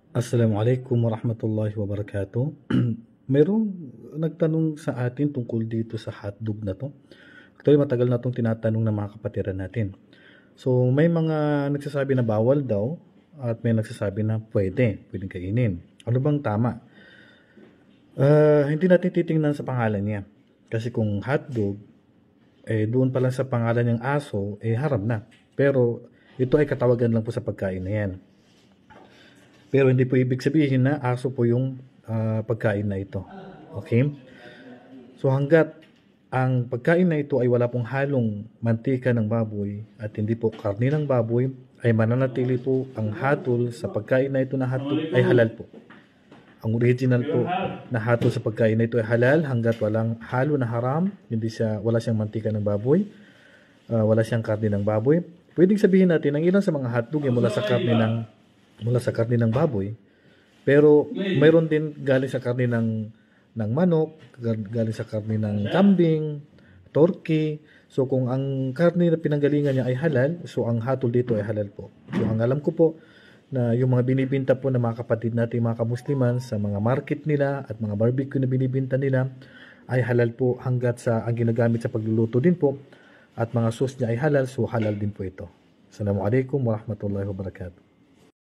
Assalamualaikum warahmatullahi wabarakatuh. Merong nagtanong sa atin tungkol dito sa hotdog na 'to. Actually, matagal na 'tong tinatanong ng mga kapatiran natin. So, may mga nagsasabi na bawal daw at may nagsasabi na pwedeng kainin. Ano bang tama? Hindi natin titingnan sa pangalan niya. Kasi kung hotdog, doon pa lang sa pangalan niyang aso, haram na. Pero ito ay katawagan lang po sa pagkain na yan. Pero hindi po ibig sabihin na aso po yung pagkain na ito. Okay? So hanggat ang pagkain na ito ay wala pong halong mantika ng baboy at hindi po karne ng baboy, ay mananatili po ang hatol sa pagkain na ito na hotdog ay halal po. Ang original po na hatol sa pagkain na ito ay halal hanggat walang halo na haram, wala siyang mantika ng baboy, wala siyang karne ng baboy. Pwedeng sabihin natin ang ilan sa mga hotdog ay mula sa karne ng baboy, pero mayroon din galing sa karne ng manok, galing sa karne ng kambing, turkey. So kung ang karne na pinanggalingan niya ay halal, so ang hatol dito ay halal po. So ang alam ko po na yung mga binibinta po ng mga kapatid natin mga kamusliman sa mga market nila at mga barbecue na binibinta nila ay halal po hanggat sa ang ginagamit sa pagluluto din po at mga sauce niya ay halal, so halal din po ito. Assalamualaikum warahmatullahi wabarakatuh.